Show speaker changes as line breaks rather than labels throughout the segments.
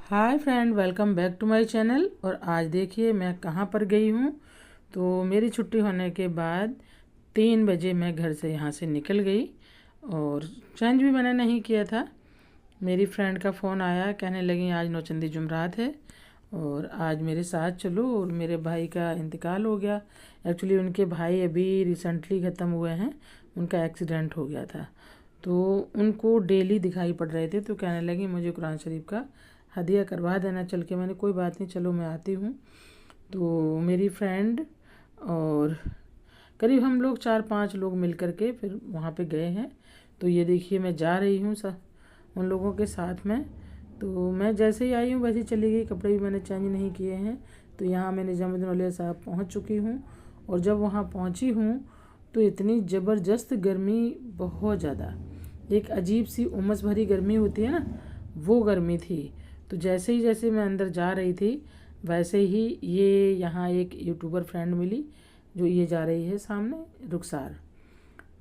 Hi friend, welcome back to my channel. और आज देखिए मैं कहाँ पर गई हूँ। तो मेरी छुट्टी होने के बाद 3 बजे मैं घर से यहाँ से निकल गई और चेंज भी मैंने नहीं किया था। मेरी फ्रेंड का फ़ोन आया, कहने लगी आज नौचंदी जुमरात है और आज मेरे साथ चलो। और मेरे भाई का इंतकाल हो गया। एक्चुअली उनके भाई अभी रिसेंटली ख़त्म हुए हैं, उनका एक्सीडेंट हो गया था। तो उनको डेली दिखाई पड़ रहे थे, तो कहने लगी मुझे कुरान शरीफ का हदिया करवा देना चल के। मैंने कोई बात नहीं, चलो मैं आती हूँ। तो मेरी फ्रेंड और करीब हम लोग 4-5 लोग मिल कर के फिर वहाँ पे गए हैं। तो ये देखिए मैं जा रही हूँ उन लोगों के साथ में। तो मैं जैसे ही आई हूँ वैसे ही चली गई, कपड़े भी मैंने चेंज नहीं किए हैं। तो यहाँ मैं निजामुद्दीन औलिया साहब पहुँच चुकी हूँ। और जब वहाँ पहुँची हूँ तो इतनी ज़बरदस्त गर्मी, बहुत ज़्यादा, एक अजीब सी उमस भरी गर्मी होती है ना, वो गर्मी थी। तो जैसे मैं अंदर जा रही थी वैसे ही ये यहाँ एक यूट्यूबर फ्रेंड मिली, जो ये जा रही है सामने, रुखसार।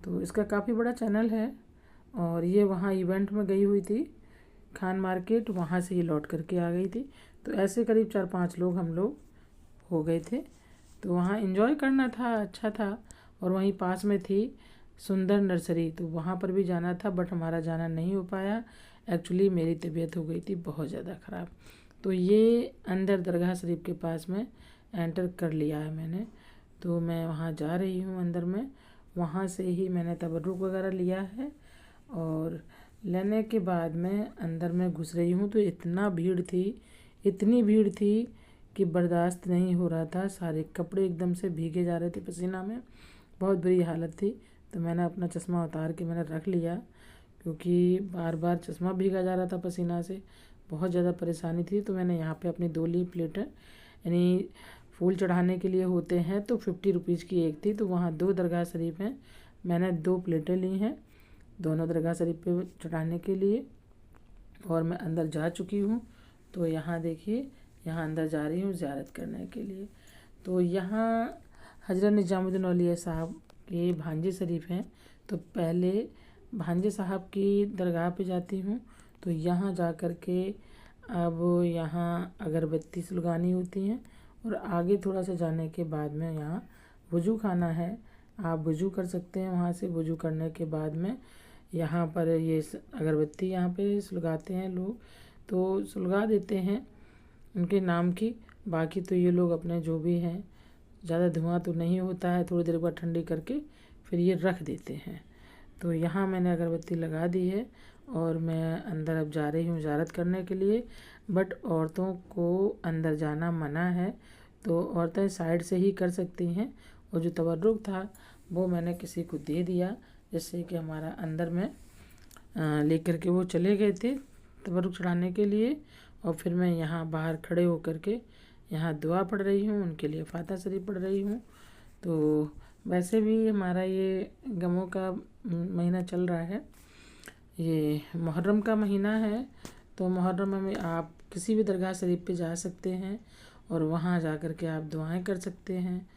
तो इसका काफ़ी बड़ा चैनल है और ये वहाँ इवेंट में गई हुई थी, खान मार्केट, वहाँ से ये लौट करके आ गई थी। तो ऐसे करीब 4-5 लोग हम लोग हो गए थे। तो वहाँ एंजॉय करना था, अच्छा था। और वहीं पास में थी सुंदर नर्सरी, तो वहाँ पर भी जाना था बट हमारा जाना नहीं हो पाया। एक्चुअली मेरी तबीयत हो गई थी बहुत ज़्यादा ख़राब। तो ये अंदर दरगाह शरीफ के पास में एंटर कर लिया है मैंने। तो मैं वहाँ जा रही हूँ अंदर में। वहाँ से ही मैंने तबर्रुक वगैरह लिया है और लेने के बाद मैं अंदर में घुस रही हूँ तो इतना भीड़ थी, इतनी भीड़ थी कि बर्दाश्त नहीं हो रहा था। सारे कपड़े एकदम से भीगे जा रहे थे पसीना में, बहुत बुरी हालत थी। तो मैंने अपना चश्मा उतार के मैंने रख लिया, क्योंकि बार बार चश्मा भीगा जा रहा था पसीना से, बहुत ज़्यादा परेशानी थी। तो मैंने यहाँ पे अपनी 2 ली प्लेटें, यानी फूल चढ़ाने के लिए होते हैं तो 50 रुपीज़ की एक थी। तो वहाँ 2 दरगाह शरीफ हैं, मैंने 2 प्लेटें ली हैं दोनों दरगाह शरीफ पे चढ़ाने के लिए। और मैं अंदर जा चुकी हूँ। तो यहाँ देखिए, यहाँ अंदर जा रही हूँ ज़ियारत करने के लिए। तो यहाँ हज़रत निजामुद्दीन औलिया साहब के भांजे शरीफ हैं। तो पहले भांजे साहब की दरगाह पे जाती हूँ। तो यहाँ जा कर के अब यहाँ अगरबत्ती सुलगानी होती हैं और आगे थोड़ा सा जाने के बाद में यहाँ वज़ू खाना है, आप वज़ू कर सकते हैं वहाँ से। वज़ू करने के बाद में यहाँ पर ये अगरबत्ती यहाँ पे सुलगाते हैं लोग, तो सुलगा देते हैं उनके नाम की। बाकी तो ये लोग अपने जो भी हैं, ज़्यादा धुआं तो नहीं होता है, थोड़ी देर बाद ठंडी करके फिर ये रख देते हैं। तो यहाँ मैंने अगरबत्ती लगा दी है और मैं अंदर अब जा रही हूँ ज़ियारत करने के लिए। बट औरतों को अंदर जाना मना है, तो औरतें साइड से ही कर सकती हैं। और जो तबर्रुक था वो मैंने किसी को दे दिया, जिससे कि हमारा अंदर में लेकर के वो चले गए थे तबर्रुक चढ़ाने के लिए। और फिर मैं यहाँ बाहर खड़े होकर के यहाँ दुआ पढ़ रही हूँ, उनके लिए फातिहा शरीफ पढ़ रही हूँ। तो वैसे भी हमारा ये गमों का महीना चल रहा है, ये मुहर्रम का महीना है। तो मुहर्रम में आप किसी भी दरगाह शरीफ पे जा सकते हैं और वहाँ जा कर के आप दुआएं कर सकते हैं।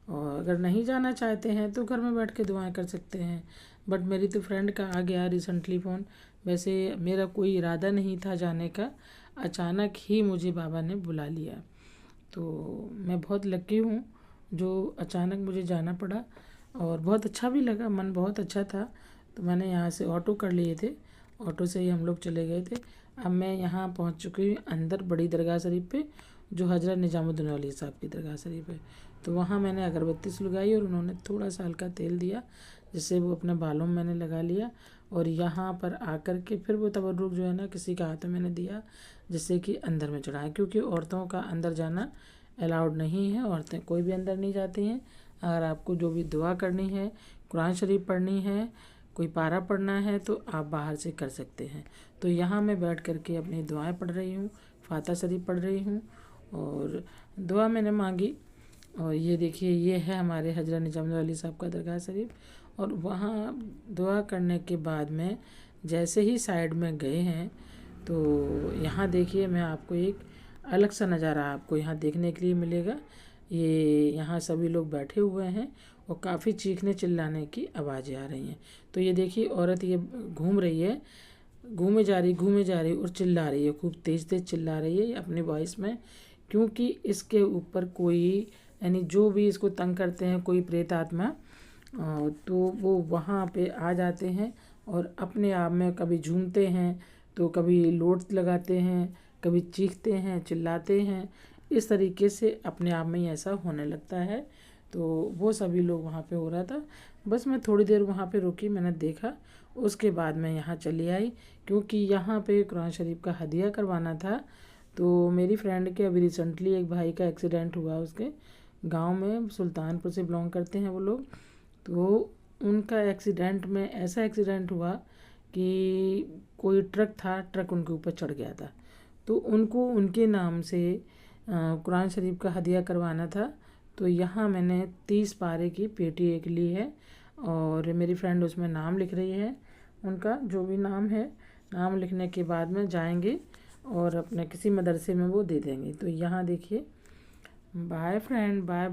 और अगर नहीं जाना चाहते हैं तो घर में बैठ के दुआएं कर सकते हैं। बट मेरी तो फ्रेंड का आ गया रिसेंटली फ़ोन। वैसे मेरा कोई इरादा नहीं था जाने का, अचानक ही मुझे बाबा ने बुला लिया। तो मैं बहुत लकी हूँ जो अचानक मुझे जाना पड़ा और बहुत अच्छा भी लगा, मन बहुत अच्छा था। तो मैंने यहाँ से ऑटो कर लिए थे, ऑटो से ही हम लोग चले गए थे। अब मैं यहाँ पहुँच चुकी हूँ अंदर बड़ी दरगाह शरीफ पे, जो हज़रत निजामुद्दीन औलिया साहब की दरगाह शरीफ है। तो वहाँ मैंने अगरबत्ती सुलगाई और उन्होंने थोड़ा सा हल्का तेल दिया, जिससे वो अपने बालों में मैंने लगा लिया। और यहाँ पर आकर के फिर वो तबर्रुक जो है ना किसी के हाथ में मैंने दिया, जिससे कि अंदर में चढ़ाएं, क्योंकि औरतों का अंदर जाना अलाउड नहीं है, औरतें कोई भी अंदर नहीं जाती हैं। अगर आपको जो भी दुआ करनी है, कुरान शरीफ पढ़नी है, कोई पारा पढ़ना है, तो आप बाहर से कर सकते हैं। तो यहाँ मैं बैठ कर के अपनी दुआएं पढ़ रही हूँ, फातिहा शरीफ पढ़ रही हूँ और दुआ मैंने मांगी। और ये देखिए, ये है हमारे हज़रत निजामुद्दीन औलिया साहब का दरगाह शरीफ। और वहाँ दुआ करने के बाद में जैसे ही साइड में गए हैं, तो यहाँ देखिए मैं आपको एक अलग सा नज़ारा आपको यहाँ देखने के लिए मिलेगा। ये यहाँ सभी लोग बैठे हुए हैं और काफ़ी चीखने चिल्लाने की आवाज़ें आ रही हैं। तो ये देखिए औरत ये घूम रही है घूमे जा रही और चिल्ला रही है, खूब तेज़ तेज़ चिल्ला रही है अपनी वॉइस में, क्योंकि इसके ऊपर कोई यानी जो भी इसको तंग करते हैं कोई प्रेत आत्मा, तो वो वहाँ पे आ जाते हैं और अपने आप में कभी झूमते हैं तो कभी लोट लगाते हैं, कभी चीखते हैं, चिल्लाते हैं। इस तरीके से अपने आप में ही ऐसा होने लगता है। तो वो सभी लोग वहाँ पे हो रहा था। बस मैं थोड़ी देर वहाँ पे रुकी, मैंने देखा, उसके बाद मैं यहाँ चली आई, क्योंकि यहाँ पे कुरान शरीफ का हदिया करवाना था। तो मेरी फ्रेंड के अभी रिसेंटली एक भाई का एक्सीडेंट हुआ, उसके गांव में, सुल्तानपुर से बिलोंग करते हैं वो लोग। तो उनका एक्सीडेंट में ऐसा एक्सीडेंट हुआ कि कोई ट्रक था, ट्रक उनके ऊपर चढ़ गया था। तो उनको उनके नाम से कुरान शरीफ का हदिया करवाना था। तो यहाँ मैंने 30 पारे की पेटी एक ली है और मेरी फ्रेंड उसमें नाम लिख रही है, उनका जो भी नाम है। नाम लिखने के बाद में जाएंगे और अपने किसी मदरसे में वो दे देंगे। तो यहाँ देखिए, बाय फ्रेंड, बाय।